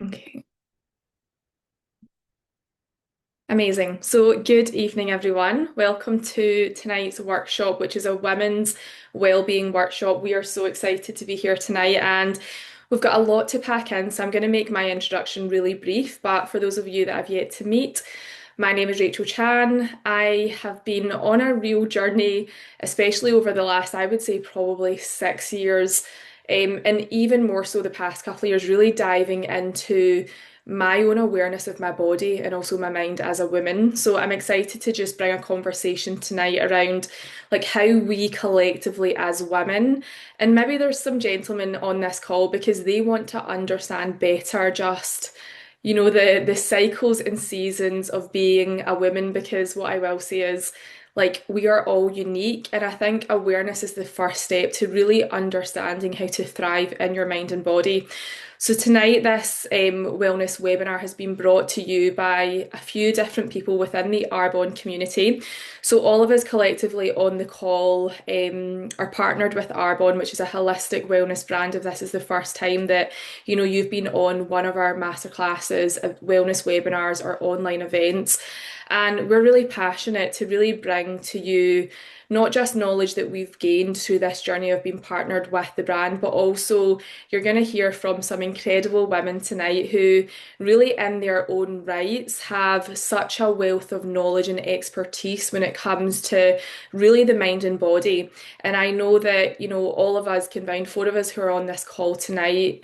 Okay, amazing. So, good evening, everyone. Welcome to tonight's workshop, which is a women's wellbeing workshop. We are so excited to be here tonight, and we've got a lot to pack in. So, I'm going to make my introduction really brief. But for those of you that have yet to meet, my name is Rachel Chan. I have been on a real journey, especially over the last, I would say, probably 6 years, and even more so the past couple of years, really diving into my own awareness of my body and also my mind as a woman. So I'm excited to just bring a conversation tonight around like how we collectively as women, and maybe there's some gentlemen on this call because they want to understand better just the cycles and seasons of being a woman, because what I will say is like we are all unique, and I think awareness is the first step to really understanding how to thrive in your mind and body. So tonight, this wellness webinar has been brought to you by a few different people within the Arbonne community. So all of us collectively on the call are partnered with Arbonne, which is a holistic wellness brand. If this is the first time that you've been on one of our masterclasses, wellness webinars, or online events, and we're really passionate to really bring to you not just knowledge that we've gained through this journey of being partnered with the brand, but also you're going to hear from some incredible women tonight who really in their own rights have such a wealth of knowledge and expertise when it comes to really the mind and body. And I know that, all of us combined, four of us who are on this call tonight,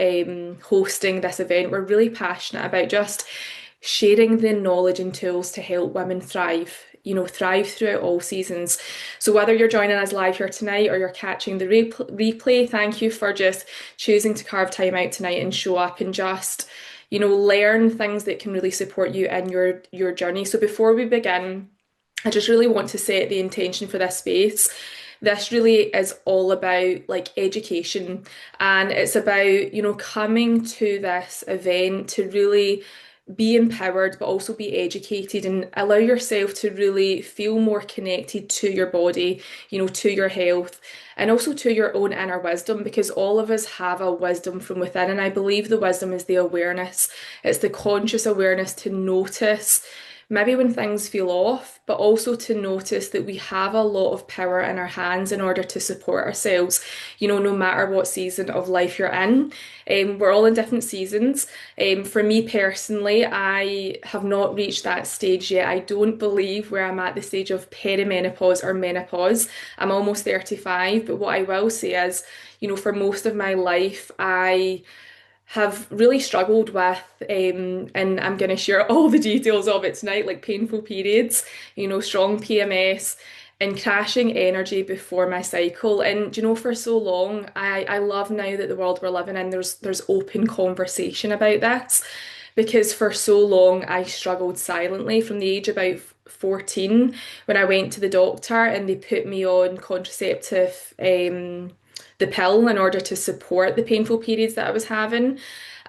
hosting this event, we're really passionate about just sharing the knowledge and tools to help women thrive. Thrive throughout all seasons. So, whether you're joining us live here tonight or you're catching the replay, thank you for just choosing to carve time out tonight and show up and just, learn things that can really support you in your journey. So, before we begin, I just really want to set the intention for this space. This really is all about like education, and it's about, coming to this event to really be empowered but also be educated and allow yourself to really feel more connected to your body, to your health, and also to your own inner wisdom, because all of us have a wisdom from within. And I believe the wisdom is the awareness. It's the conscious awareness to notice maybe when things feel off, but also to notice that we have a lot of power in our hands in order to support ourselves, no matter what season of life you're in. We're all in different seasons. For me personally, I have not reached that stage yet. I don't believe where I'm at the stage of perimenopause or menopause. I'm almost 35, but what I will say is, for most of my life, I have really struggled with, and I'm going to share all the details of it tonight, like painful periods, strong PMS, and crashing energy before my cycle. And for so long, I love now that the world we're living in, there's open conversation about this, because for so long I struggled silently from the age about 14 when I went to the doctor and they put me on contraceptive the pill in order to support the painful periods that I was having.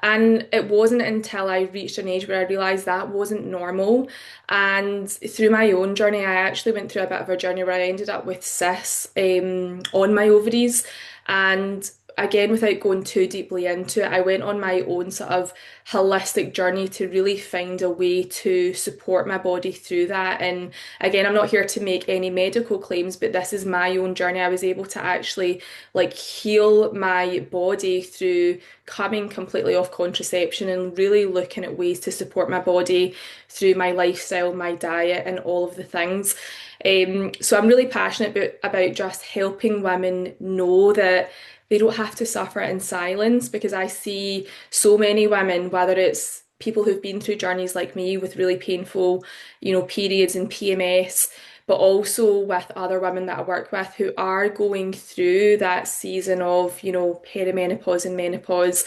And it wasn't until I reached an age where I realised that wasn't normal. And through my own journey, I actually went through a bit of a journey where I ended up with cysts on my ovaries. And again, without going too deeply into it, I went on my own sort of holistic journey to really find a way to support my body through that. And again, I'm not here to make any medical claims, but this is my own journey. I was able to actually like heal my body through coming completely off contraception and really looking at ways to support my body through my lifestyle, my diet, and all of the things. So I'm really passionate about just helping women know that they don't have to suffer in silence, because I see so many women, whether it's people who've been through journeys like me with really painful, periods and PMS, but also with other women that I work with who are going through that season of, perimenopause and menopause,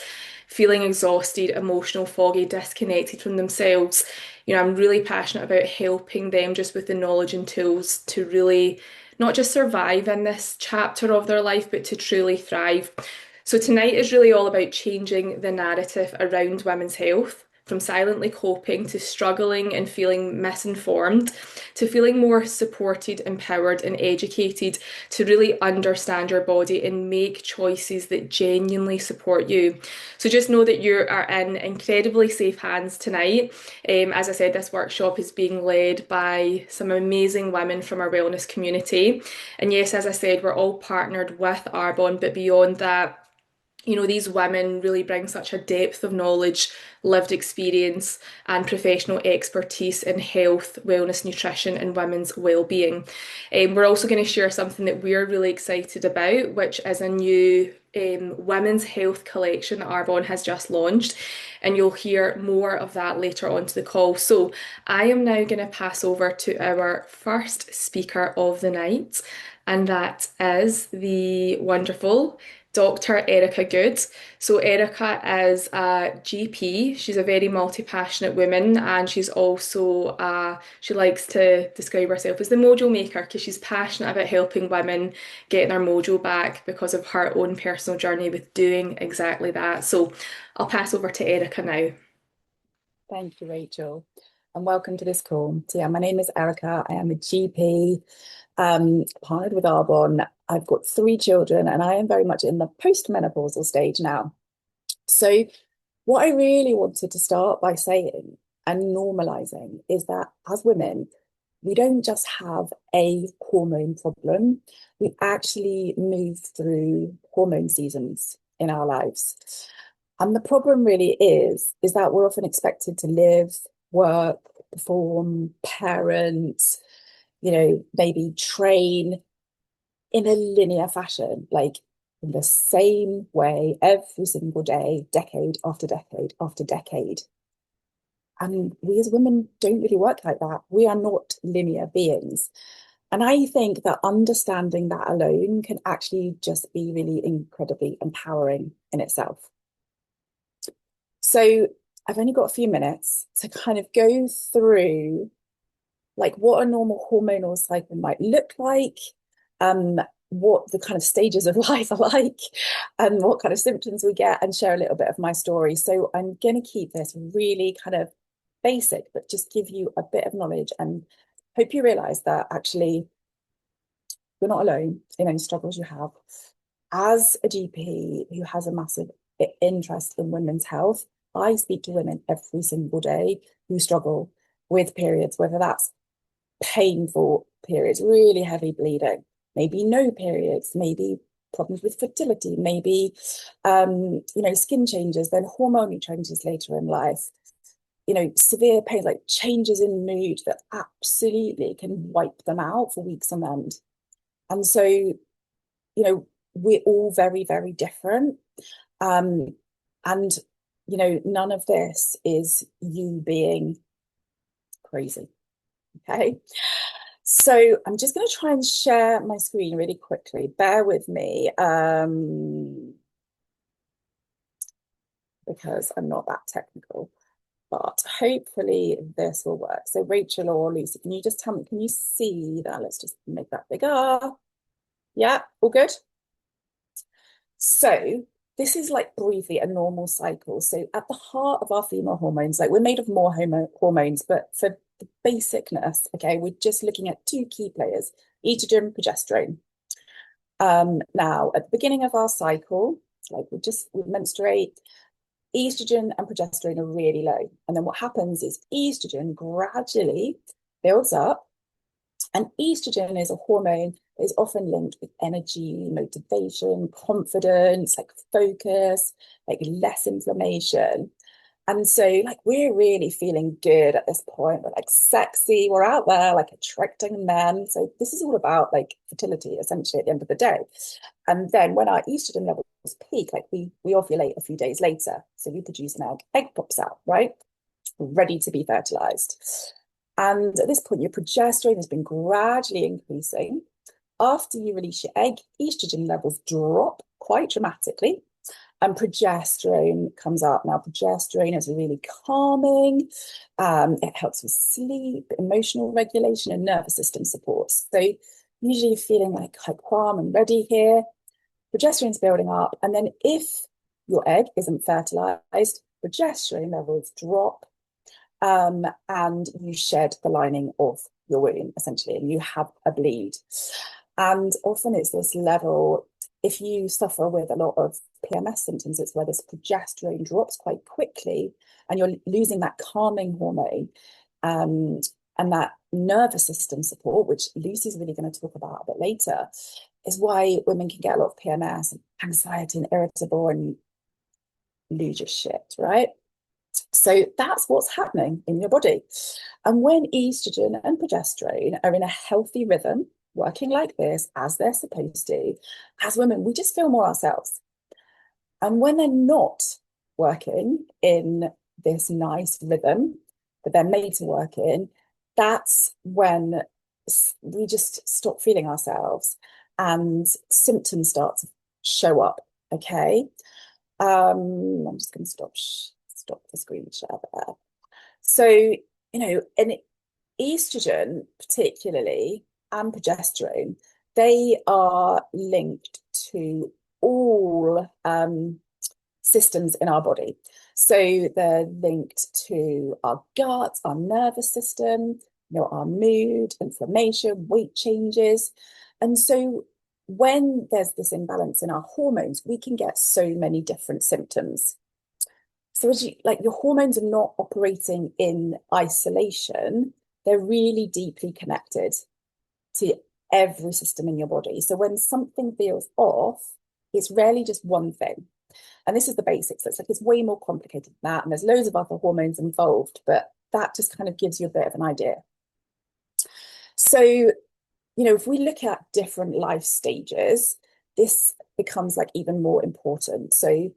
feeling exhausted, emotional, foggy, disconnected from themselves. I'm really passionate about helping them just with the knowledge and tools to really not just survive in this chapter of their life, but to truly thrive. So tonight is really all about changing the narrative around women's health, from silently coping to struggling and feeling misinformed, to feeling more supported, empowered, and educated to really understand your body and make choices that genuinely support you. So just know that you are in incredibly safe hands tonight. As I said, this workshop is being led by some amazing women from our wellness community. And yes, as I said, we're all partnered with Arbonne, but beyond that, these women really bring such a depth of knowledge, lived experience, and professional expertise in health, wellness, nutrition, and women's well-being. We're also going to share something that we're really excited about, which is a new women's health collection that Arbonne has just launched, and you'll hear more of that later on to the call. So I am now going to pass over to our first speaker of the night, and that is the wonderful Dr. Erica Good. So Erica is a GP. She's a very multi-passionate woman, and she's also she likes to describe herself as the mojo maker because she's passionate about helping women getting their mojo back because of her own personal journey with doing exactly that. So I'll pass over to Erica now. Thank you, Rachel, and welcome to this call. So yeah, my name is Erica. I am a GP, partnered with Arbonne. I've got 3 children, and I am very much in the postmenopausal stage now. So what I really wanted to start by saying and normalizing is that as women, we don't just have a hormone problem. We actually move through hormone seasons in our lives. And the problem really is that we're often expected to live, work, perform, parent, maybe train in a linear fashion, like in the same way every single day, decade after decade after decade. And we as women don't really work like that. We are not linear beings. And I think that understanding that alone can actually just be really incredibly empowering in itself. So I've only got a few minutes to kind of go through like what a normal hormonal cycle might look like, what the kind of stages of life are like, and what kind of symptoms we get, and share a little bit of my story. So I'm going to keep this really kind of basic, but just give you a bit of knowledge and hope you realize that actually you're not alone in any struggles you have. As a GP who has a massive interest in women's health, I speak to women every single day who struggle with periods, whether that's painful periods, really heavy bleeding, maybe no periods, maybe problems with fertility, maybe skin changes, then hormonal changes later in life, severe pain, like changes in mood that absolutely can wipe them out for weeks on end. And so, we're all very, very different. And none of this is you being crazy. Okay. So I'm just going to try and share my screen really quickly. Bear with me, because I'm not that technical, but hopefully this will work. So Rachel or Lucy, can you just tell me, can you see that? Let's just make that bigger. Yeah, all good? So this is like briefly a normal cycle. So at the heart of our female hormones, like we're made of more hormones, but for the basicness, okay, we're just looking at 2 key players, estrogen, progesterone. Now, at the beginning of our cycle, like we menstruate, estrogen and progesterone are really low. And then what happens is estrogen gradually builds up. And estrogen is a hormone that is often linked with energy, motivation, confidence, like focus, like less inflammation. And so like we're really feeling good at this point. We're like sexy, we're out there like attracting men. So this is all about like fertility essentially at the end of the day. And then when our estrogen levels peak, like we ovulate a few days later. So we produce an egg pops out, right? Ready to be fertilized. And at this point, your progesterone has been gradually increasing. After you release your egg, estrogen levels drop quite dramatically, and progesterone comes up. Now, progesterone is really calming. It helps with sleep, emotional regulation, and nervous system support. So usually you're feeling like calm and ready here. Progesterone's building up. And then if your egg isn't fertilized, progesterone levels drop, and you shed the lining of your womb, essentially, and you have a bleed. And often it's this level, if you suffer with a lot of PMS symptoms, it's where this progesterone drops quite quickly and you're losing that calming hormone, and that nervous system support, which Lucy's really going to talk about a bit later, is why women can get a lot of PMS and anxiety and irritable and lose your shit, right? So that's what's happening in your body. And when estrogen and progesterone are in a healthy rhythm, working like this, as they're supposed to, as women, we just feel more ourselves. And when they're not working in this nice rhythm that they're made to work in, that's when we just stop feeling ourselves and symptoms start to show up. Okay. I'm just going to stop the screen share there. So, and estrogen particularly and progesterone, they are linked to all systems in our body. So they're linked to our gut, our nervous system, our mood, inflammation, weight changes. And so when there's this imbalance in our hormones, we can get so many different symptoms. So as your hormones are not operating in isolation, they're really deeply connected to every system in your body. So when something feels off, it's rarely just one thing. And this is the basics. It's way more complicated than that. And there's loads of other hormones involved, but that just kind of gives you a bit of an idea. So, if we look at different life stages, this becomes even more important. So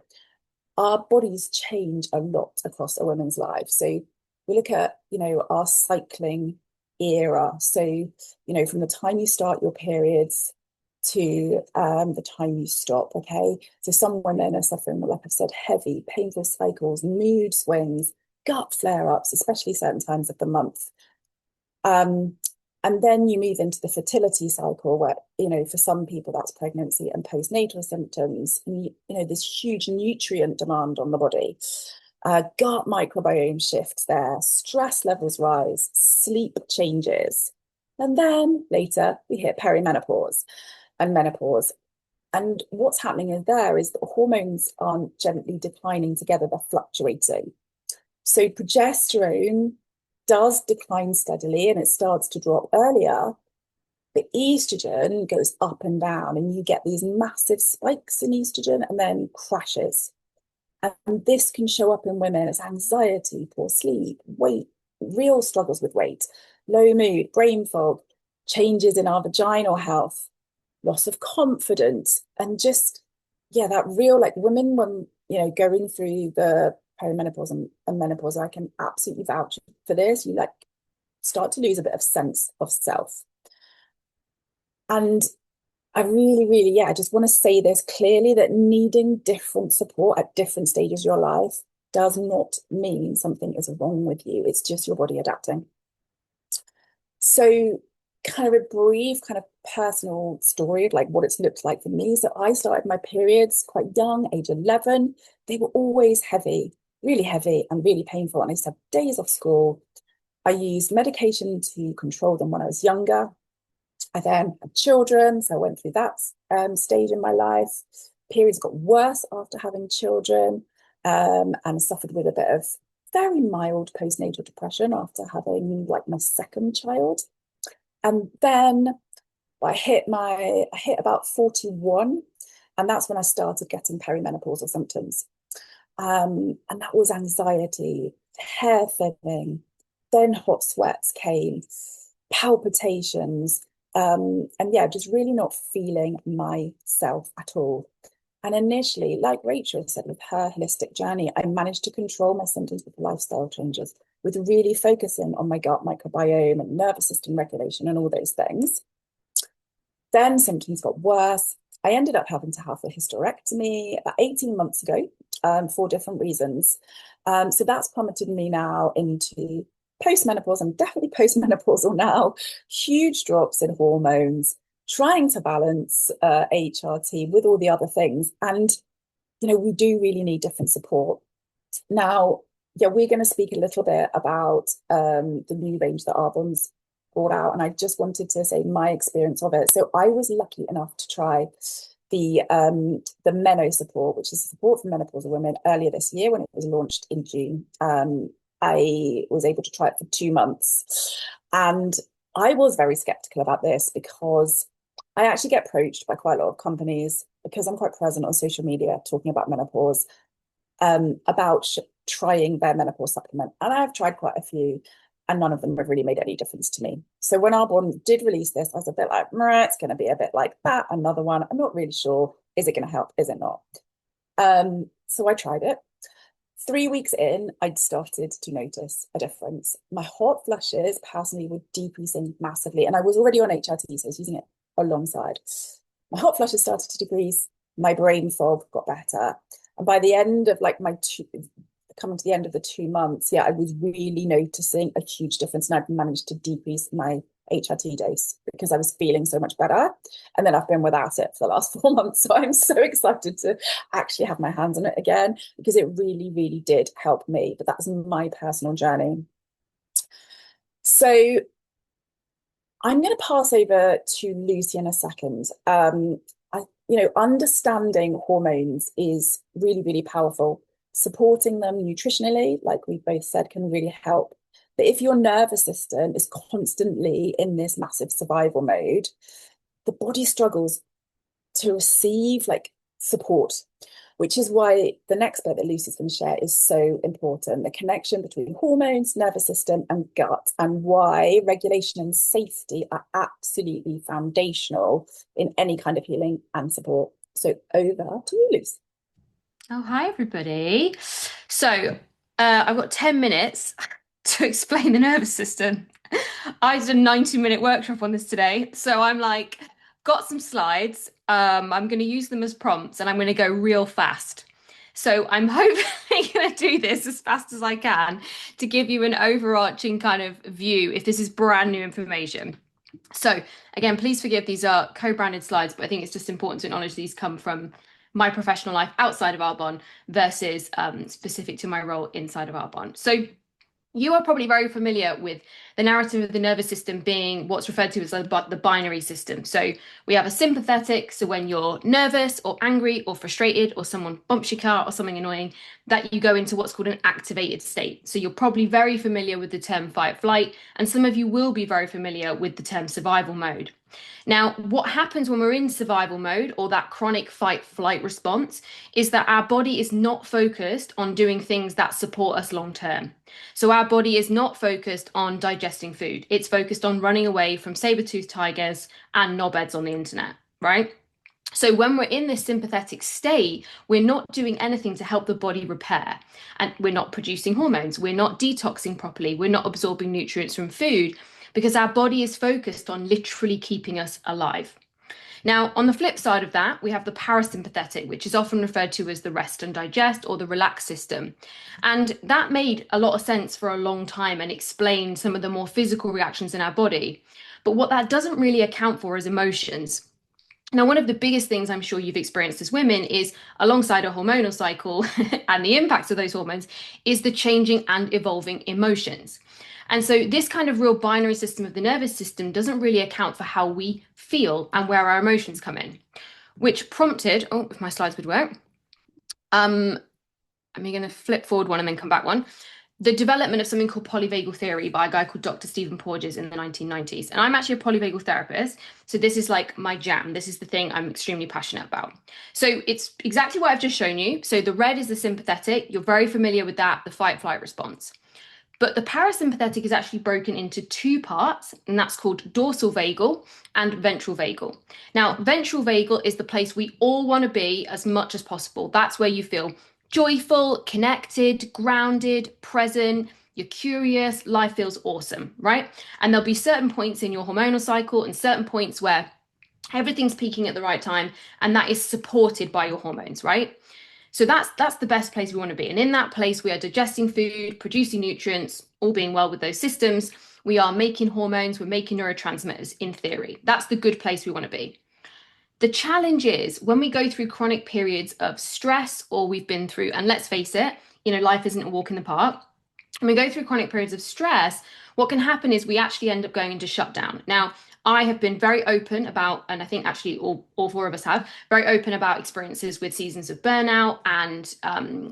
our bodies change a lot across a woman's life. So we look at, our cycling era. So, from the time you start your periods to the time you stop, okay? So some women are suffering, like I've said, heavy, painful cycles, mood swings, gut flare-ups, especially certain times of the month. And then you move into the fertility cycle where, for some people that's pregnancy and postnatal symptoms, and, this huge nutrient demand on the body. Gut microbiome shifts there, stress levels rise, sleep changes. And then later we hit perimenopause and menopause. And what's happening is the hormones aren't gently declining together, they're fluctuating. So progesterone does decline steadily and it starts to drop earlier, but estrogen goes up and down and you get these massive spikes in estrogen and then crashes. And this can show up in women as anxiety, poor sleep, weight, real struggles with weight, low mood, brain fog, changes in our vaginal health, loss of confidence, and just, that real women when, going through the perimenopause and menopause, I can absolutely vouch for this. You start to lose a bit of sense of self. And I really, really, I just want to say this clearly, that needing different support at different stages of your life does not mean something is wrong with you. It's just your body adapting. So kind of a brief kind of personal story of what it's looked like for me. So I started my periods quite young, age 11. They were always heavy, really heavy and really painful. And I used to have days off school. I used medication to control them when I was younger. I then had children, so I went through that stage in my life. Periods got worse after having children, and suffered with a bit of very mild postnatal depression after having my second child. And then I hit about 41, and that's when I started getting perimenopausal symptoms. And that was anxiety, hair thinning, then hot sweats came, palpitations, and just really not feeling myself at all. And initially, like Rachel said, with her holistic journey, I managed to control my symptoms with lifestyle changes, with really focusing on my gut microbiome and nervous system regulation and all those things. Then symptoms got worse. I ended up having to have a hysterectomy about 18 months ago for different reasons. So that's plummeted me now into postmenopause. I'm definitely postmenopausal now. Huge drops in hormones, trying to balance HRT with all the other things. And, we do really need different support. Now, we're going to speak a little bit about the new range that Arbonne's brought out. And I just wanted to say my experience of it. So I was lucky enough to try the Meno support, which is support for menopausal women, earlier this year when it was launched in June. I was able to try it for 2 months, and I was very skeptical about this because I actually get approached by quite a lot of companies because I'm quite present on social media talking about menopause, about trying their menopause supplement. And I've tried quite a few, and none of them have really made any difference to me. So when Arbonne did release this, I was a bit like, it's going to be a bit like that. Another one. I'm not really sure. Is it going to help? Is it not? So I tried it. 3 weeks in, I'd started to notice a difference. My hot flushes personally were decreasing massively. And I was already on HRT, so I was using it alongside. My hot flushes started to decrease. My brain fog got better. And by the end of like coming to the end of the 2 months, yeah, I was really noticing a huge difference. And I've managed to decrease my HRT dose because I was feeling so much better. And then I've been without it for the last 4 months. So I'm so excited to actually have my hands on it again because it really, really did help me. But that's my personal journey. So I'm going to pass over to Lucy in a second. Understanding hormones is really, really powerful. Supporting them nutritionally, like we both said, can really help. But if your nervous system is constantly in this massive survival mode, the body struggles to receive like support, which is why the next bit that Lucy's going to share is so important. The connection between hormones, nervous system, and gut, and why regulation and safety are absolutely foundational in any kind of healing and support. So over to you, Lucy. Oh, hi, everybody. So, I've got 10 minutes to explain the nervous system. I did a 90-minute workshop on this today. So I'm like, got some slides. I'm going to use them as prompts and I'm going to go real fast. So I'm hopefully going to do this as fast as I can to give you an overarching kind of view if this is brand new information. So again, please forgive these are co-branded slides, but I think it's just important to acknowledge these come from my professional life outside of Arbonne versus specific to my role inside of Arbonne. So you are probably very familiar with the narrative of the nervous system being what's referred to as the binary system. So we have a sympathetic, so when you're nervous or angry or frustrated or someone bumps your car or something annoying, that you go into what's called an activated state. So you're probably very familiar with the term fight flight, and some of you will be very familiar with the term survival mode. Now, what happens when we're in survival mode or that chronic fight flight response is that our body is not focused on doing things that support us long term. So our body is not focused on digesting food. It's focused on running away from saber-toothed tigers and knobheads on the internet, right? So when we're in this sympathetic state, we're not doing anything to help the body repair. And we're not producing hormones. We're not detoxing properly. We're not absorbing nutrients from food because our body is focused on literally keeping us alive. Now, on the flip side of that, we have the parasympathetic, which is often referred to as the rest and digest or the relax system. And that made a lot of sense for a long time and explained some of the more physical reactions in our body. But what that doesn't really account for is emotions. Now, one of the biggest things I'm sure you've experienced as women is alongside a hormonal cycle and the impacts of those hormones is the changing and evolving emotions. And so this kind of real binary system of the nervous system doesn't really account for how we feel and where our emotions come in, which prompted, oh, if my slides would work. I'm going to flip forward one and then come back one. The development of something called polyvagal theory by a guy called Dr. Stephen Porges in the 1990s. And I'm actually a polyvagal therapist. So this is like my jam. This is the thing I'm extremely passionate about. So it's exactly what I've just shown you. So the red is the sympathetic. You're very familiar with that, the fight flight response. But the parasympathetic is actually broken into two parts, and that's called dorsal vagal and ventral vagal. Now, ventral vagal is the place we all want to be as much as possible. That's where you feel joyful, connected, grounded, present, you're curious, life feels awesome, right? And there'll be certain points in your hormonal cycle and certain points where everything's peaking at the right time, and that is supported by your hormones, right? So that's the best place we want to be. And in that place, we are digesting food, producing nutrients, all being well with those systems. We are making hormones, we're making neurotransmitters in theory. That's the good place we want to be. The challenge is when we go through chronic periods of stress or we've been through, and let's face it, life isn't a walk in the park. When we go through chronic periods of stress, what can happen is we actually end up going into shutdown. Now, I have been very open about, and I think actually all four of us have, very open about experiences with seasons of burnout and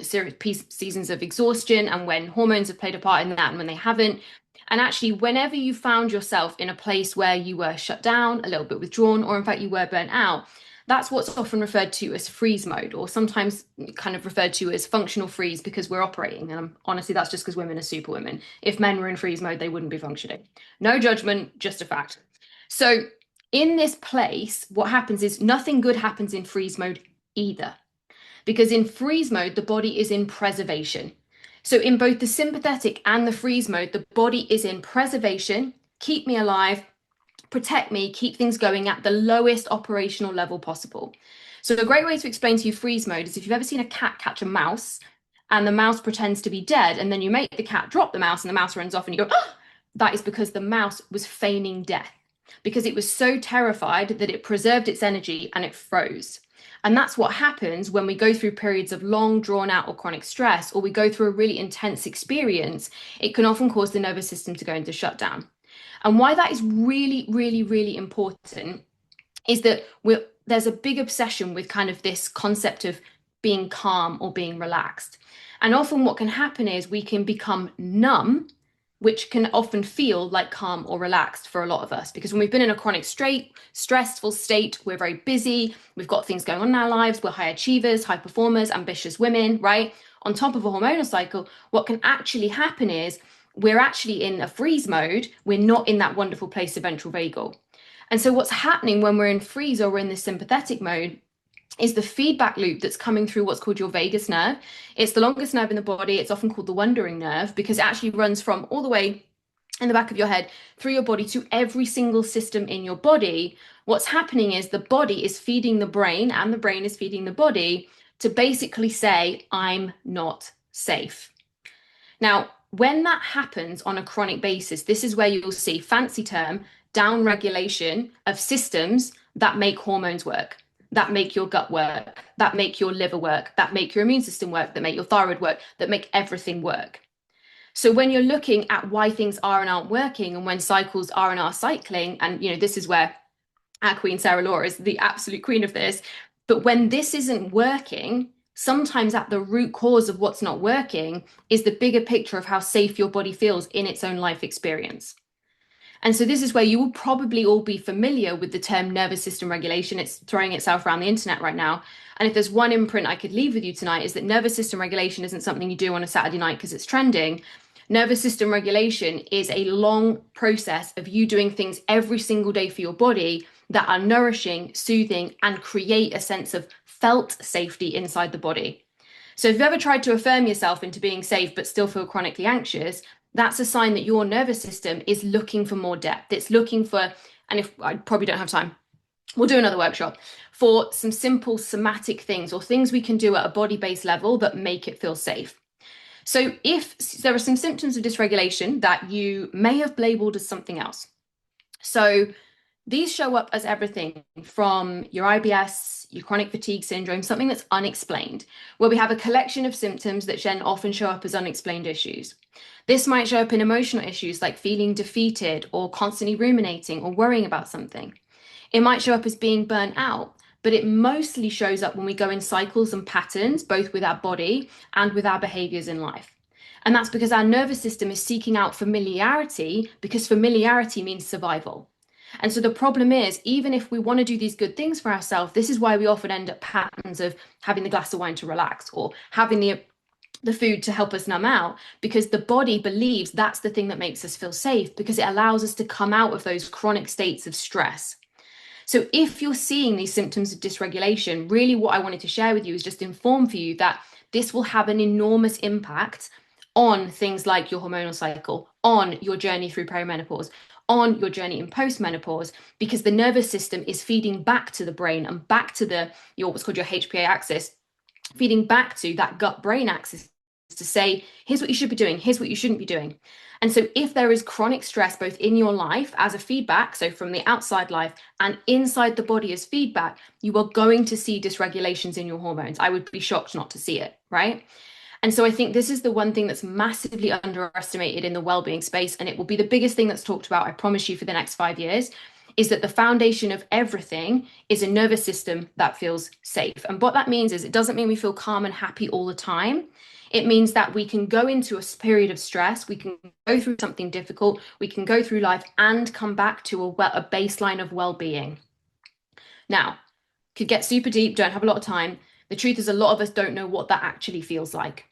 seasons of exhaustion, and when hormones have played a part in that and when they haven't. And actually, whenever you found yourself in a place where you were shut down, a little bit withdrawn, or in fact you were burnt out, that's what's often referred to as freeze mode, or sometimes kind of referred to as functional freeze, because we're operating. And honestly, that's just because women are superwomen. If men were in freeze mode, they wouldn't be functioning. No judgment, just a fact. So in this place, what happens is nothing good happens in freeze mode either, because in freeze mode, the body is in preservation. So in both the sympathetic and the freeze mode, the body is in preservation, keep me alive, protect me, keep things going at the lowest operational level possible. So a great way to explain to you freeze mode is if you've ever seen a cat catch a mouse and the mouse pretends to be dead, and then you make the cat drop the mouse and the mouse runs off and you go, oh, that is because the mouse was feigning death, because it was so terrified that it preserved its energy and it froze. And that's what happens when we go through periods of long, drawn out or chronic stress, or we go through a really intense experience. It can often cause the nervous system to go into shutdown. And why that is really, really, really important is that there's a big obsession with kind of this concept of being calm or being relaxed. And often what can happen is we can become numb, which can often feel like calm or relaxed for a lot of us. Because when we've been in a chronic stressful state, we're very busy, we've got things going on in our lives, we're high achievers, high performers, ambitious women, right? On top of a hormonal cycle, what can actually happen is we're actually in a freeze mode. We're not in that wonderful place of ventral vagal. And so what's happening when we're in freeze or we're in this sympathetic mode is the feedback loop that's coming through what's called your vagus nerve. It's the longest nerve in the body. It's often called the wandering nerve because it actually runs from all the way in the back of your head through your body to every single system in your body. What's happening is the body is feeding the brain and the brain is feeding the body to basically say, I'm not safe. Now, when that happens on a chronic basis, this is where you'll see, fancy term, down regulation of systems that make hormones work, that make your gut work, that make your liver work, that make your immune system work, that make your thyroid work, that make everything work. So when you're looking at why things are and aren't working and when cycles are and are cycling, and this is where our queen Sarah Laura is the absolute queen of this, but when this isn't working, sometimes at the root cause of what's not working is the bigger picture of how safe your body feels in its own life experience. And so this is where you will probably all be familiar with the term nervous system regulation. It's throwing itself around the internet right now. And if there's one imprint I could leave with you tonight, is that nervous system regulation isn't something you do on a Saturday night because it's trending. Nervous system regulation is a long process of you doing things every single day for your body that are nourishing, soothing, and create a sense of felt safety inside the body. So if you've ever tried to affirm yourself into being safe but still feel chronically anxious, that's a sign that your nervous system is looking for more depth. It's looking for, and if I probably don't have time, we'll do another workshop for some simple somatic things or things we can do at a body-based level that make it feel safe. So if there are some symptoms of dysregulation that you may have labeled as something else. So these show up as everything from your IBS, your chronic fatigue syndrome, something that's unexplained, where we have a collection of symptoms that then often show up as unexplained issues. This might show up in emotional issues like feeling defeated or constantly ruminating or worrying about something. It might show up as being burnt out, but it mostly shows up when we go in cycles and patterns, both with our body and with our behaviors in life. And that's because our nervous system is seeking out familiarity, because familiarity means survival. And so the problem is, even if we want to do these good things for ourselves, this is why we often end up patterns of having the glass of wine to relax or having the food to help us numb out, because the body believes that's the thing that makes us feel safe, because it allows us to come out of those chronic states of stress. So if you're seeing these symptoms of dysregulation, really what I wanted to share with you is just inform for you that this will have an enormous impact on things like your hormonal cycle, on your journey through perimenopause, on your journey in postmenopause, because the nervous system is feeding back to the brain and back to your what's called your HPA axis, feeding back to that gut brain axis to say, here's what you should be doing, here's what you shouldn't be doing. And so if there is chronic stress both in your life as a feedback, so from the outside life, and inside the body as feedback, you are going to see dysregulations in your hormones. I would be shocked not to see it, right? And so I think this is the one thing that's massively underestimated in the well-being space, and it will be the biggest thing that's talked about, I promise you, for the next 5 years, is that the foundation of everything is a nervous system that feels safe. And what that means is it doesn't mean we feel calm and happy all the time. It means that we can go into a period of stress, we can go through something difficult, we can go through life and come back to a baseline of well-being. Now, could get super deep, don't have a lot of time. The truth is a lot of us don't know what that actually feels like.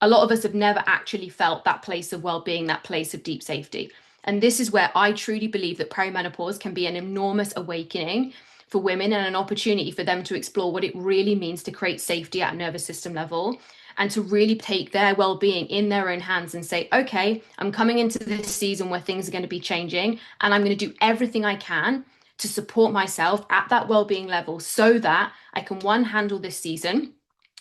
A lot of us have never actually felt that place of well-being, that place of deep safety. And this is where I truly believe that perimenopause can be an enormous awakening for women and an opportunity for them to explore what it really means to create safety at a nervous system level and to really take their well-being in their own hands and say, okay, I'm coming into this season where things are going to be changing and I'm going to do everything I can to support myself at that well-being level so that I can, one, handle this season,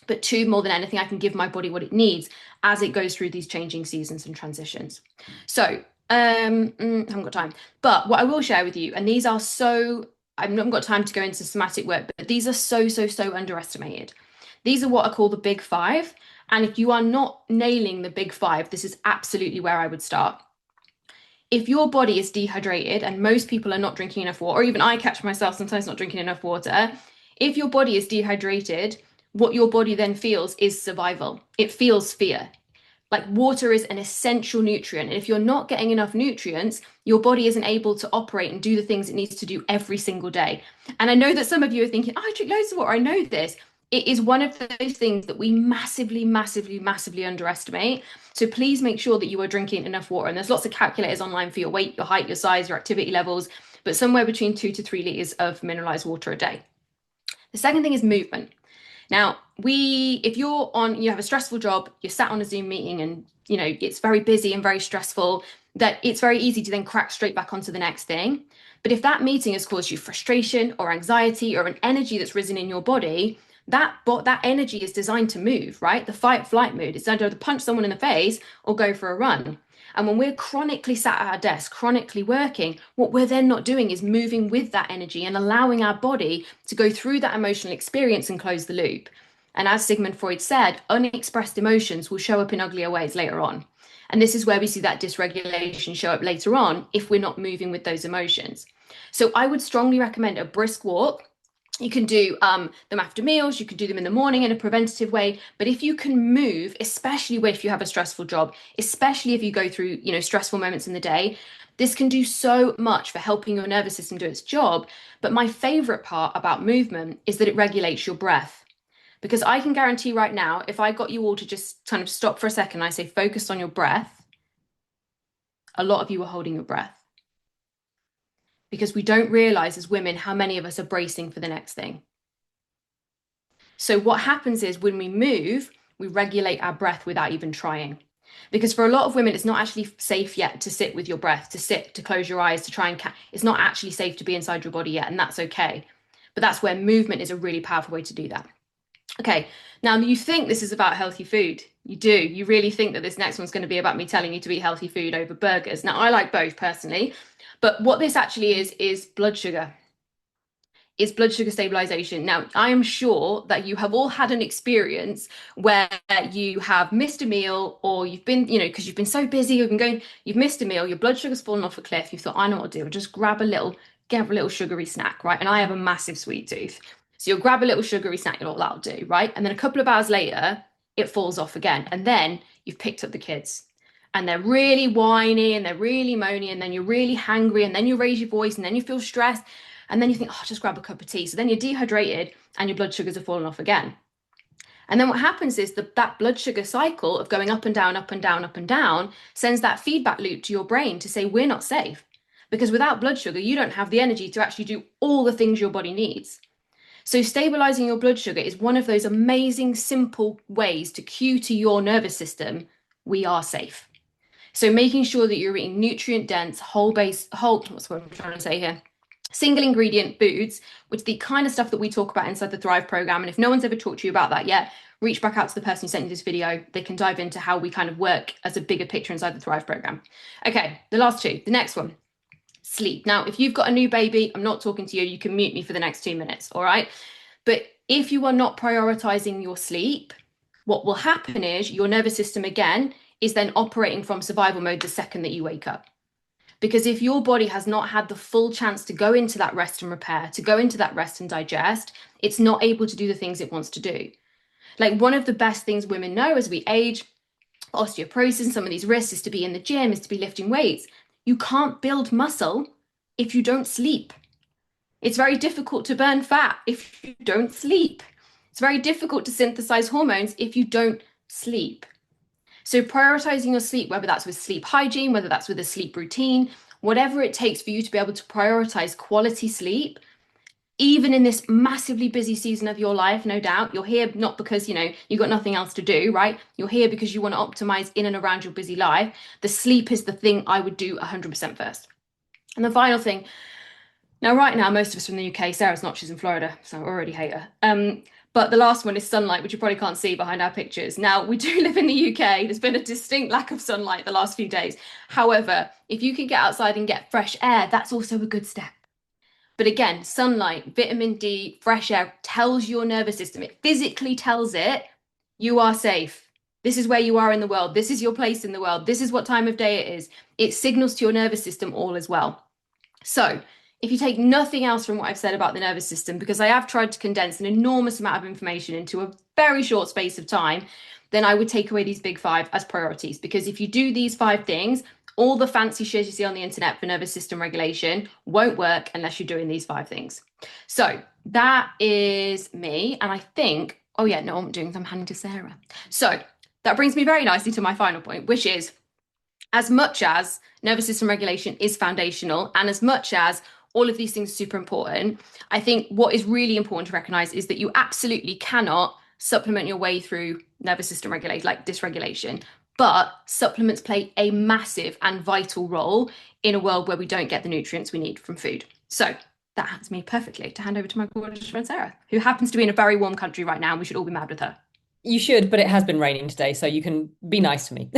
but two, more than anything, I can give my body what it needs as it goes through these changing seasons and transitions. So I haven't got time, but what I will share with you, and these are so, I've not got time to go into somatic work, but these are so underestimated. These are what I call the big five. And if you are not nailing the big five, this is absolutely where I would start. If your body is dehydrated, and most people are not drinking enough water, or even I catch myself sometimes not drinking enough water, if your body is dehydrated, what your body then feels is survival. It feels fear. Like water is an essential nutrient. And if you're not getting enough nutrients, your body isn't able to operate and do the things it needs to do every single day. And I know that some of you are thinking, oh, I drink loads of water. I know this. It is one of those things that we massively underestimate. So please make sure that you are drinking enough water. And there's lots of calculators online for your weight, your height, your size, your activity levels, but somewhere between 2 to 3 liters of mineralized water a day. The second thing is movement. Now, if you have a stressful job, you're sat on a Zoom meeting and, it's very busy and very stressful, that it's very easy to then crack straight back onto the next thing. But if that meeting has caused you frustration or anxiety or an energy that's risen in your body, that energy is designed to move, right? The fight flight mood. It's either to punch someone in the face or go for a run. And when we're chronically sat at our desk, chronically working, what we're then not doing is moving with that energy and allowing our body to go through that emotional experience and close the loop. And as Sigmund Freud said, unexpressed emotions will show up in uglier ways later on. And this is where we see that dysregulation show up later on if we're not moving with those emotions. So I would strongly recommend a brisk walk. You can do them after meals, you can do them in the morning in a preventative way. But if you can move, especially if you have a stressful job, especially if you go through, stressful moments in the day, this can do so much for helping your nervous system do its job. But my favorite part about movement is that it regulates your breath. Because I can guarantee right now, if I got you all to just kind of stop for a second, I say focus on your breath, a lot of you are holding your breath. Because we don't realize as women how many of us are bracing for the next thing. So what happens is when we move, we regulate our breath without even trying. Because for a lot of women, it's not actually safe yet to sit with your breath, to close your eyes, to try and it's not actually safe to be inside your body yet, and that's okay. But that's where movement is a really powerful way to do that. Okay, now you think this is about healthy food. You do. You really think that this next one's going to be about me telling you to eat healthy food over burgers. Now, I like both personally, but what this actually is blood sugar. Is blood sugar stabilization. Now, I am sure that you have all had an experience where you have missed a meal or you've been, because you've been so busy, you've missed a meal, your blood sugar's fallen off a cliff. You thought, I know what to do. I'll just get a little sugary snack, right? And I have a massive sweet tooth. So you'll grab a little sugary snack, and all that'll do, right? And then a couple of hours later, it falls off again. And then you've picked up the kids and they're really whiny and they're really moany, and then you're really hangry, and then you raise your voice, and then you feel stressed. And then you think, oh, just grab a cup of tea. So then you're dehydrated and your blood sugars have fallen off again. And then what happens is that blood sugar cycle of going up and down, up and down, up and down sends that feedback loop to your brain to say, we're not safe. Because without blood sugar, you don't have the energy to actually do all the things your body needs. So stabilizing your blood sugar is one of those amazing, simple ways to cue to your nervous system, we are safe. So making sure that you're eating nutrient-dense, what's what I'm trying to say here? Single ingredient foods, which is the kind of stuff that we talk about inside the Thrive program. And if no one's ever talked to you about that yet, reach back out to the person who sent you this video. They can dive into how we kind of work as a bigger picture inside the Thrive program. Okay, the last two. The next one, sleep. Now, if you've got a new baby, I'm not talking to you. You can mute me for the next 2 minutes, all right? But if you are not prioritizing your sleep, what will happen is your nervous system, again, is then operating from survival mode the second that you wake up. Because if your body has not had the full chance to go into that rest and repair, to go into that rest and digest, it's not able to do the things it wants to do. Like, one of the best things women know as we age, osteoporosis and some of these risks, is to be in the gym, is to be lifting weights. You can't build muscle if you don't sleep. It's very difficult to burn fat if you don't sleep. It's very difficult to synthesize hormones if you don't sleep. So prioritizing your sleep, whether that's with sleep hygiene, whether that's with a sleep routine, whatever it takes for you to be able to prioritize quality sleep, even in this massively busy season of your life, no doubt. You're here not because, you've got nothing else to do, right? You're here because you want to optimize in and around your busy life. The sleep is the thing I would do 100% first. And the final thing, now, right now, most of us from the UK, Sarah's not, she's in Florida, so I already hate her. But the last one is sunlight, which you probably can't see behind our pictures. Now, we do live in the UK. There's been a distinct lack of sunlight the last few days. However, if you can get outside and get fresh air, that's also a good step. But again, sunlight, vitamin D, fresh air tells your nervous system, it physically tells it, you are safe. This is where you are in the world. This is your place in the world. This is what time of day it is. It signals to your nervous system all as well. So if you take nothing else from what I've said about the nervous system, because I have tried to condense an enormous amount of information into a very short space of time, then I would take away these big 5 as priorities. Because if you do these 5 things, all the fancy shit you see on the internet for nervous system regulation won't work unless you're doing these 5 things. So that is me. And I think, oh yeah, no, I'm handing to Sarah. So that brings me very nicely to my final point, which is, as much as nervous system regulation is foundational, and as much as all of these things are super important, I think what is really important to recognize is that you absolutely cannot supplement your way through nervous system regulation, like dysregulation. But supplements play a massive and vital role in a world where we don't get the nutrients we need from food. So that has me perfectly to hand over to my gorgeous friend Sarah, who happens to be in a very warm country right now, and we should all be mad with her. You should, but it has been raining today, so you can be nice to me.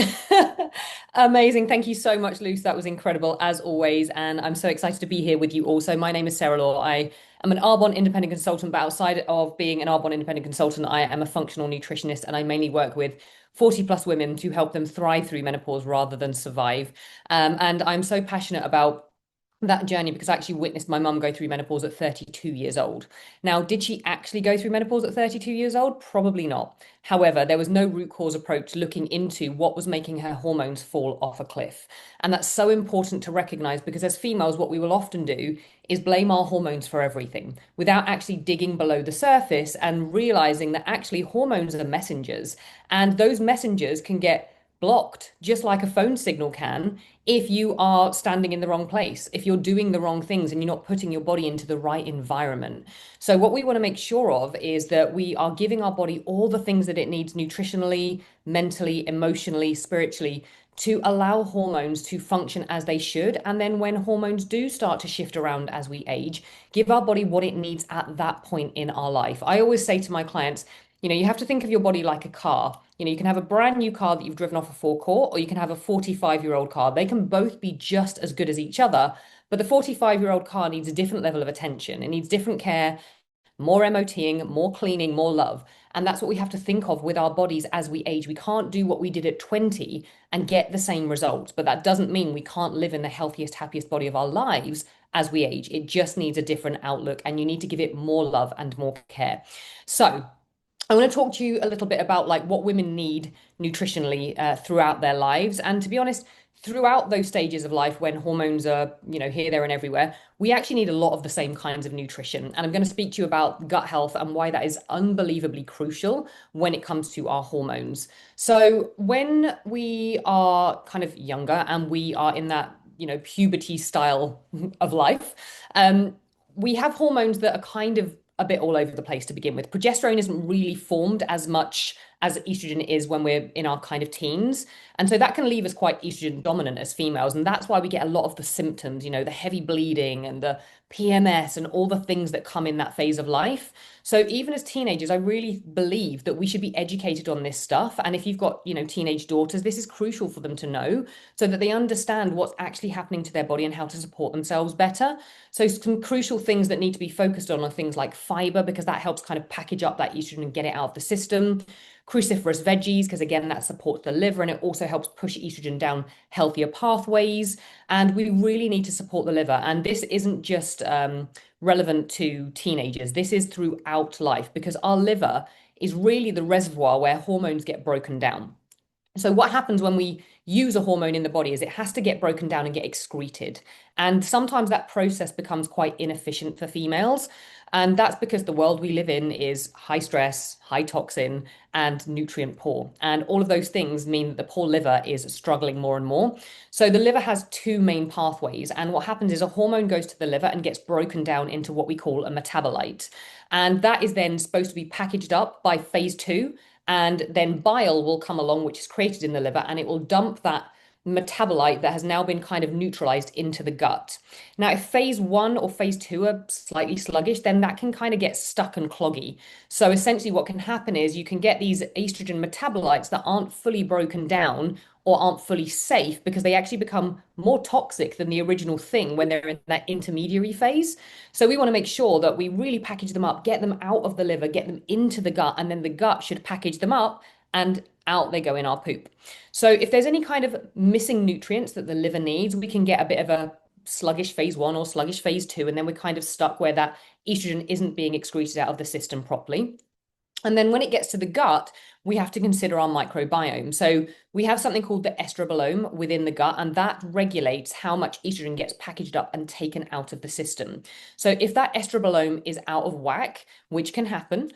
Amazing. Thank you so much, Luce. That was incredible, as always. And I'm so excited to be here with you also. My name is Sarah Law. I am an Arbonne independent consultant, but outside of being an Arbonne independent consultant, I am a functional nutritionist, and I mainly work with 40 plus women to help them thrive through menopause rather than survive. And I'm so passionate about that journey because I actually witnessed my mum go through menopause at 32 years old. Now, did she actually go through menopause at 32 years old? Probably not. However, there was no root cause approach looking into what was making her hormones fall off a cliff. And that's so important to recognize because as females, what we will often do is blame our hormones for everything without actually digging below the surface and realizing that actually hormones are messengers, and those messengers can get blocked, just like a phone signal can, if you are standing in the wrong place, if you're doing the wrong things and you're not putting your body into the right environment. So what we want to make sure of is that we are giving our body all the things that it needs nutritionally, mentally, emotionally, spiritually, to allow hormones to function as they should. And then when hormones do start to shift around as we age, give our body what it needs at that point in our life. I always say to my clients, you have to think of your body like a car. You can have a brand new car that you've driven off a forecourt, or you can have a 45-year-old car. They can both be just as good as each other, but the 45-year-old car needs a different level of attention. It needs different care, more MOTing, more cleaning, more love. And that's what we have to think of with our bodies as we age. We can't do what we did at 20 and get the same results, but that doesn't mean we can't live in the healthiest, happiest body of our lives as we age. It just needs a different outlook, and you need to give it more love and more care. So I want to talk to you a little bit about what women need nutritionally throughout their lives. And to be honest, throughout those stages of life when hormones are, here, there, and everywhere, we actually need a lot of the same kinds of nutrition. And I'm going to speak to you about gut health and why that is unbelievably crucial when it comes to our hormones. So when we are kind of younger and we are in that, puberty style of life, we have hormones that are kind of a bit all over the place to begin with. Progesterone isn't really formed as much as estrogen is when we're in our kind of teens. And so that can leave us quite estrogen dominant as females. And that's why we get a lot of the symptoms, the heavy bleeding and the PMS and all the things that come in that phase of life. So even as teenagers, I really believe that we should be educated on this stuff. And if you've got, teenage daughters, this is crucial for them to know so that they understand what's actually happening to their body and how to support themselves better. So some crucial things that need to be focused on are things like fiber, because that helps kind of package up that estrogen and get it out of the system. cruciferous veggies, because again, that supports the liver and it also helps push estrogen down healthier pathways. And we really need to support the liver. And this isn't just relevant to teenagers. This is throughout life because our liver is really the reservoir where hormones get broken down. So what happens when we use a hormone in the body is it has to get broken down and get excreted. And sometimes that process becomes quite inefficient for females. And that's because the world we live in is high stress, high toxin, and nutrient poor. And all of those things mean that the poor liver is struggling more and more. So the liver has two main pathways. And what happens is a hormone goes to the liver and gets broken down into what we call a metabolite. And that is then supposed to be packaged up by phase two. And then bile will come along, which is created in the liver, and it will dump that metabolite that has now been kind of neutralized into the gut. Now, if phase one or phase two are slightly sluggish, then that can kind of get stuck and cloggy. So essentially what can happen is you can get these estrogen metabolites that aren't fully broken down or aren't fully safe because they actually become more toxic than the original thing when they're in that intermediary phase. So we want to make sure that we really package them up, get them out of the liver, get them into the gut, and then the gut should package them up and out they go in our poop. So if there's any kind of missing nutrients that the liver needs, we can get a bit of a sluggish phase one or sluggish phase two, and then we're kind of stuck where that estrogen isn't being excreted out of the system properly. And then when it gets to the gut, we have to consider our microbiome. So we have something called the estrobolome within the gut, and that regulates how much estrogen gets packaged up and taken out of the system. So if that estrobolome is out of whack, which can happen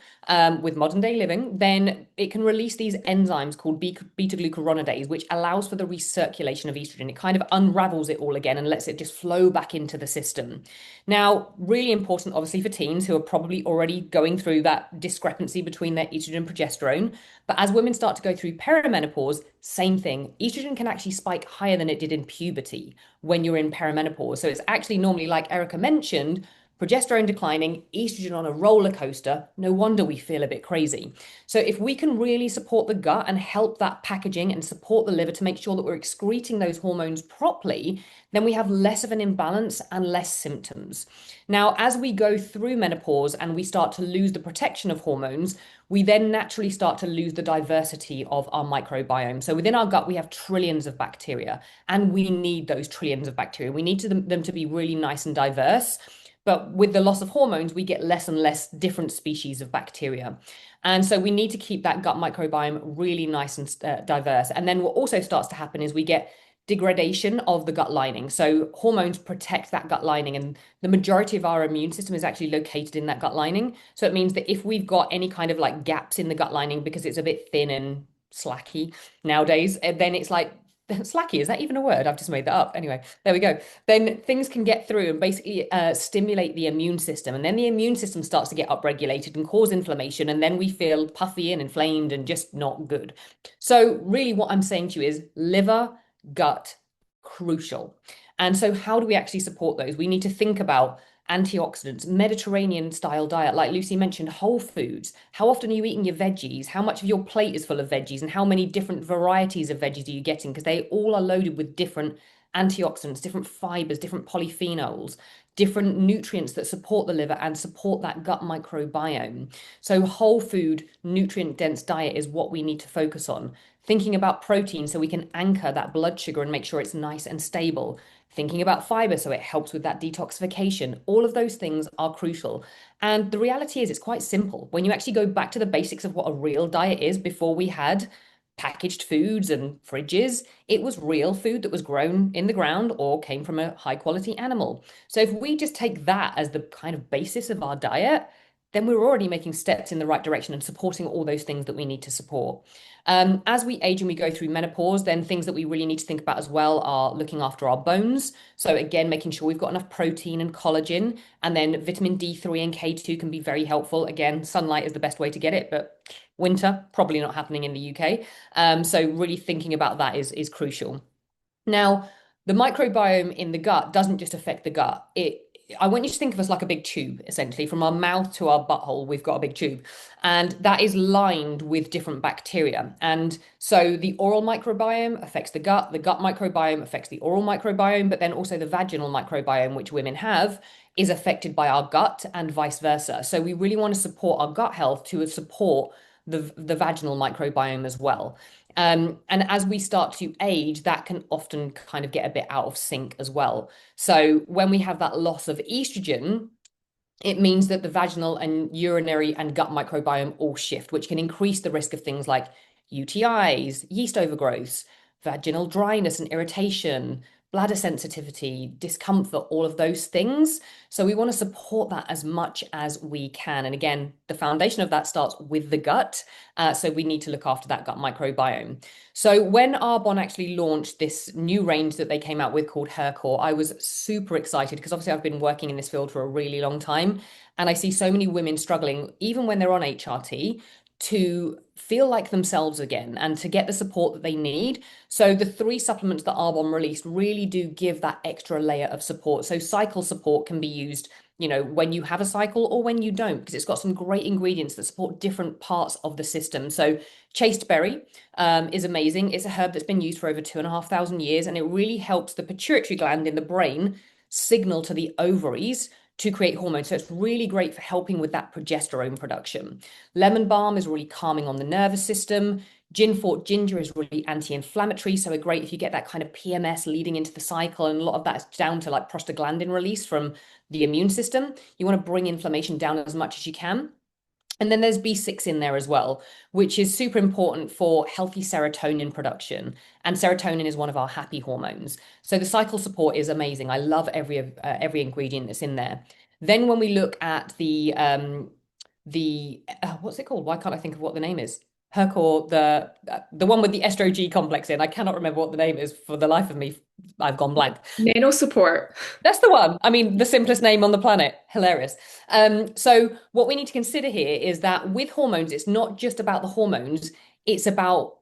with modern day living, then it can release these enzymes called beta-glucuronidase, which allows for the recirculation of estrogen. It kind of unravels it all again and lets it just flow back into the system. Now, really important, obviously, for teens who are probably already going through that discrepancy between their estrogen and progesterone. But as women start to go through perimenopause, same thing. Estrogen can actually spike higher than it did in puberty when you're in perimenopause. So it's actually normally, like Erica mentioned, progesterone declining, estrogen on a roller coaster. No wonder we feel a bit crazy. So if we can really support the gut and help that packaging and support the liver to make sure that we're excreting those hormones properly, then we have less of an imbalance and less symptoms. Now, as we go through menopause and we start to lose the protection of hormones, we then naturally start to lose the diversity of our microbiome. So within our gut, we have trillions of bacteria, and we need those trillions of bacteria. We need them to be really nice and diverse. But with the loss of hormones, we get less and less different species of bacteria. And so we need to keep that gut microbiome really nice and diverse. And then what also starts to happen is we get degradation of the gut lining. So hormones protect that gut lining, and the majority of our immune system is actually located in that gut lining. So it means that if we've got any kind of like gaps in the gut lining because it's a bit thin and slacky nowadays, then it's like slacky, is that even a word? I've just made that up. Anyway, there we go. Then things can get through and basically stimulate the immune system. And then the immune system starts to get upregulated and cause inflammation. And then we feel puffy and inflamed and just not good. So really what I'm saying to you is liver, gut, crucial. And so how do we actually support those? We need to think about antioxidants, Mediterranean style diet, like Lucy mentioned, whole foods. How often are you eating your veggies? How much of your plate is full of veggies? And how many different varieties of veggies are you getting? Because they all are loaded with different antioxidants, different fibers, different polyphenols, different nutrients that support the liver and support that gut microbiome. So whole food, nutrient dense diet is what we need to focus on. Thinking about protein so we can anchor that blood sugar and make sure it's nice and stable. Thinking about fiber so it helps with that detoxification. All of those things are crucial. And the reality is it's quite simple. When you actually go back to the basics of what a real diet is before we had packaged foods and fridges, it was real food that was grown in the ground or came from a high quality animal. So if we just take that as the kind of basis of our diet, then we're already making steps in the right direction and supporting all those things that we need to support. As we age and we go through menopause, then things that we really need to think about as well are looking after our bones. So again, making sure we've got enough protein and collagen, and then vitamin D3 and K2 can be very helpful. Again, sunlight is the best way to get it, but winter, probably not happening in the UK. So really thinking about that is crucial. Now, the microbiome in the gut doesn't just affect the gut. I want you to think of us like a big tube, essentially. From our mouth to our butthole, we've got a big tube. And that is lined with different bacteria. And so the oral microbiome affects the gut microbiome affects the oral microbiome, but then also the vaginal microbiome, which women have, is affected by our gut and vice versa. So we really want to support our gut health to support the vaginal microbiome as well. And as we start to age, that can often kind of get a bit out of sync as well. So when we have that loss of estrogen, it means that the vaginal and urinary and gut microbiome all shift, which can increase the risk of things like UTIs, yeast overgrowths, vaginal dryness and irritation, bladder sensitivity, discomfort, all of those things. So we want to support that as much as we can. And again, the foundation of that starts with the gut. So we need to look after that gut microbiome. So when Arbonne actually launched this new range that they came out with called Hercore, I was super excited because obviously I've been working in this field for a really long time. And I see so many women struggling, even when they're on HRT, to feel like themselves again and to get the support that they need. So the 3 supplements that Arbonne released really do give that extra layer of support. So cycle support can be used, when you have a cycle or when you don't, because it's got some great ingredients that support different parts of the system. So chasteberry is amazing. It's a herb that's been used for over 2,500 years, and it really helps the pituitary gland in the brain signal to the ovaries to create hormones. So it's really great for helping with that progesterone production. Lemon balm is really calming on the nervous system. Gin-fort ginger is really anti-inflammatory, so great if you get that kind of PMS leading into the cycle, and a lot of that is down to like prostaglandin release from the immune system. You want to bring inflammation down as much as you can. And then there's B6 in there as well, which is super important for healthy serotonin production. And serotonin is one of our happy hormones. So the cycle support is amazing. I love every ingredient that's in there. Then when we look at the what's it called? Why can't I think of what the name is? Hercor, the one with the estrogen complex in. I cannot remember what the name is for the life of me. I've gone blank. Nano support. That's the one. I mean, the simplest name on the planet. Hilarious. So what we need to consider here is that with hormones, it's not just about the hormones, it's about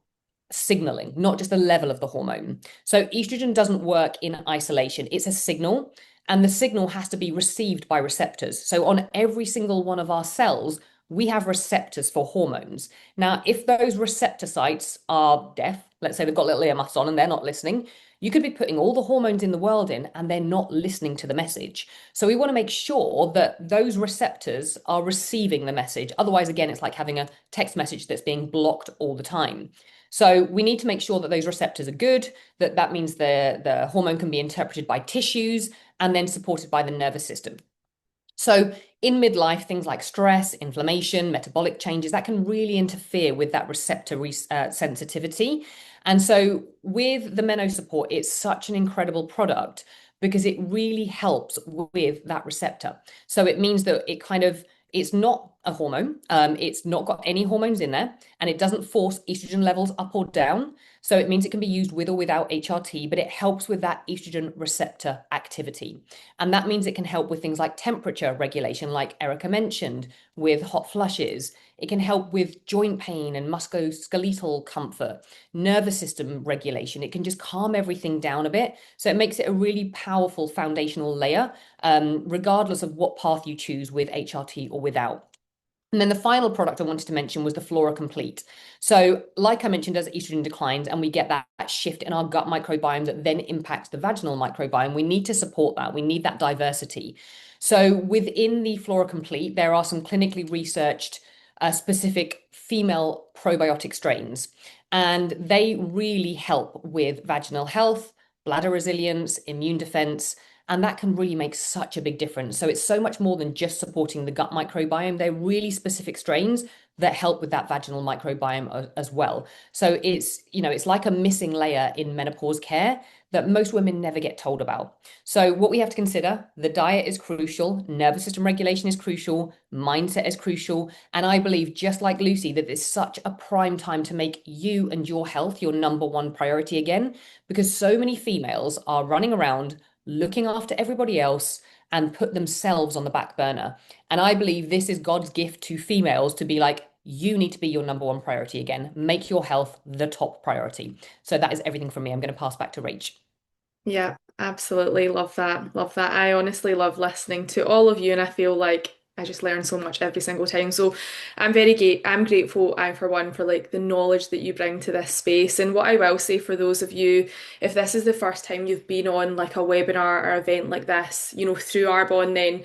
signaling, not just the level of the hormone. So estrogen doesn't work in isolation. It's a signal, and the signal has to be received by receptors. So on every single one of our cells, we have receptors for hormones. Now, if those receptor sites are deaf, let's say they've got little earmuffs on and they're not listening, you could be putting all the hormones in the world in and they're not listening to the message. So we want to make sure that those receptors are receiving the message. Otherwise, again, it's like having a text message that's being blocked all the time. So we need to make sure that those receptors are good, that means the hormone can be interpreted by tissues and then supported by the nervous system. So in midlife, things like stress, inflammation, metabolic changes, that can really interfere with that receptor sensitivity. And so with the Meno support, it's such an incredible product because it really helps with that receptor. So it means that it's not a hormone. It's not got any hormones in there, and it doesn't force estrogen levels up or down. So it means it can be used with or without HRT, but it helps with that estrogen receptor activity. And that means it can help with things like temperature regulation, like Erica mentioned, with hot flushes. It can help with joint pain and musculoskeletal comfort, nervous system regulation. It can just calm everything down a bit. So it makes it a really powerful foundational layer, regardless of what path you choose with HRT or without. And then the final product I wanted to mention was the Flora Complete. So like I mentioned, as estrogen declines and we get that shift in our gut microbiome that then impacts the vaginal microbiome, we need to support that. We need that diversity. So within the Flora Complete, there are some clinically researched specific female probiotic strains, and they really help with vaginal health, bladder resilience, immune defense. And that can really make such a big difference. So it's so much more than just supporting the gut microbiome. They're really specific strains that help with that vaginal microbiome as well. So it's like a missing layer in menopause care that most women never get told about. So what we have to consider, the diet is crucial, nervous system regulation is crucial, mindset is crucial. And I believe, just like Lucy, that it's such a prime time to make you and your health your number one priority again, because so many females are running around looking after everybody else and put themselves on the back burner. And I believe this is God's gift to females to be like, you need to be your number one priority again. Make your health the top priority. So that is everything from me. I'm going to pass back to Rach. Yeah, absolutely. Love that. Love that. I honestly love listening to all of you, and I feel like I just learn so much every single time. So I'm grateful, I for one, for like the knowledge that you bring to this space. And what I will say for those of you, if this is the first time you've been on like a webinar or event like this, through Arbonne, then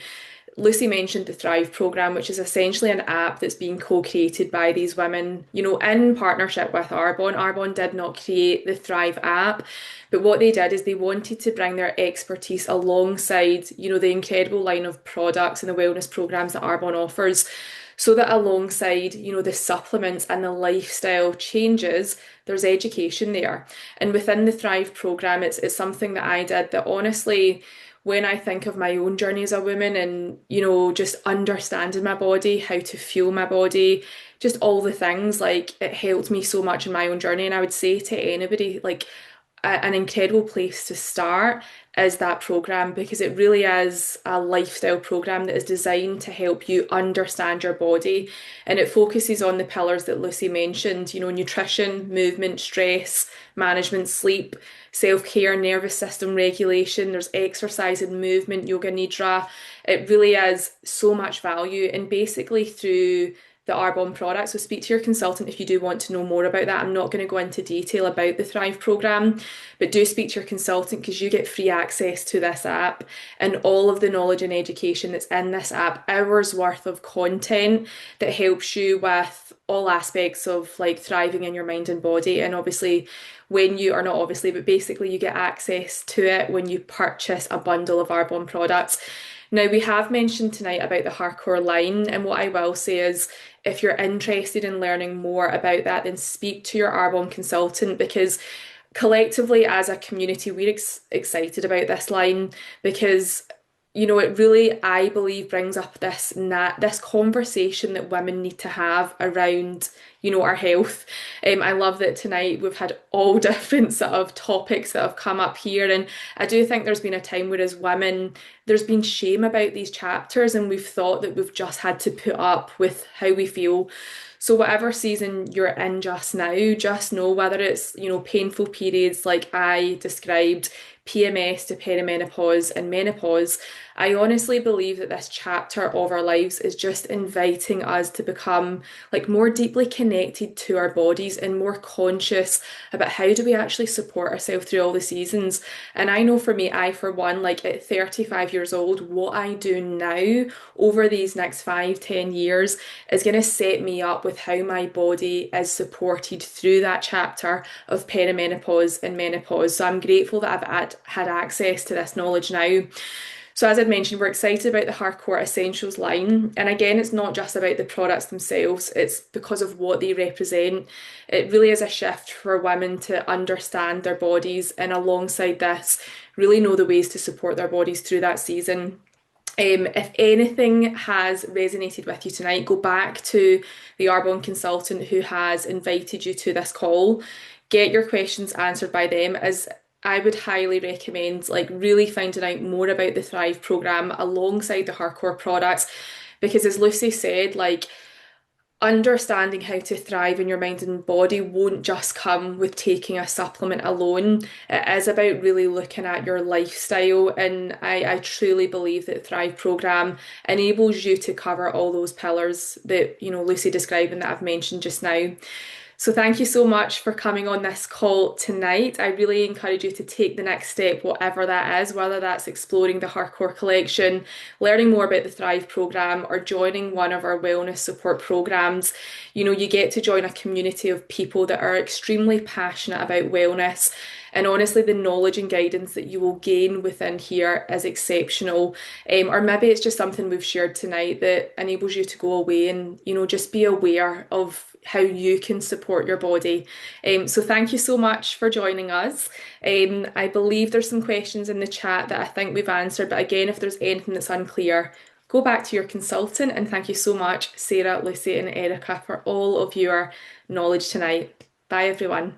Lucy mentioned the Thrive program, which is essentially an app that's being co-created by these women, in partnership with Arbonne. Arbonne did not create the Thrive app, but what they did is they wanted to bring their expertise alongside, the incredible line of products and the wellness programs that Arbonne offers. So that alongside, the supplements and the lifestyle changes, there's education there. And within the Thrive program, it's something that I did that honestly, when I think of my own journey as a woman and, just understanding my body, how to fuel my body, just all the things, like it helped me so much in my own journey. And I would say to anybody, like, an incredible place to start is that program because it really is a lifestyle program that is designed to help you understand your body, and it focuses on the pillars that Lucy mentioned, nutrition, movement, stress management, sleep, self-care, nervous system regulation. There's exercise and movement, yoga nidra. It really is so much value, and basically through the Arbonne product. So speak to your consultant if you do want to know more about that. I'm not going to go into detail about the Thrive program, but do speak to your consultant because you get free access to this app and all of the knowledge and education that's in this app, hours worth of content that helps you with all aspects of like thriving in your mind and body. And obviously, when you are not obviously, but basically you get access to it when you purchase a bundle of Arbonne products. Now, we have mentioned tonight about the hardcore line, and what I will say is if you're interested in learning more about that, then speak to your Arbonne consultant because collectively as a community, we're excited about this line because it really, I believe, brings up this conversation that women need to have around, our health. I love that tonight we've had all different sort of topics that have come up here, and I do think there's been a time where as women, there's been shame about these chapters, and we've thought that we've just had to put up with how we feel. So whatever season you're in just now, just know whether it's, painful periods like I described, PMS to perimenopause and menopause. I honestly believe that this chapter of our lives is just inviting us to become like more deeply connected to our bodies and more conscious about how do we actually support ourselves through all the seasons. And I know for me, I for one, like at 35 years old, what I do now over these next 5, 10 years is going to set me up with how my body is supported through that chapter of perimenopause and menopause. So I'm grateful that I've had access to this knowledge now. So as I'd mentioned, we're excited about the Hardcore Essentials line. And again, it's not just about the products themselves, it's because of what they represent. It really is a shift for women to understand their bodies and alongside this, really know the ways to support their bodies through that season. If anything has resonated with you tonight, go back to the Arbonne consultant who has invited you to this call. Get your questions answered by them, as I would highly recommend like really finding out more about the Thrive program alongside the hardcore products because as Lucy said, like understanding how to thrive in your mind and body won't just come with taking a supplement alone. It is about really looking at your lifestyle, and I truly believe that Thrive program enables you to cover all those pillars that Lucy described and that I've mentioned just now. So thank you so much for coming on this call tonight. I really encourage you to take the next step, whatever that is, whether that's exploring the Hardcore collection, learning more about the Thrive program, or joining one of our wellness support programs. You get to join a community of people that are extremely passionate about wellness. And honestly, the knowledge and guidance that you will gain within here is exceptional. Or maybe it's just something we've shared tonight that enables you to go away and, just be aware of how you can support your body. So thank you so much for joining us. I believe there's some questions in the chat that I think we've answered, but again, if there's anything that's unclear, go back to your consultant. And thank you so much, Sarah, Lucy, and Erica, for all of your knowledge tonight. Bye, everyone.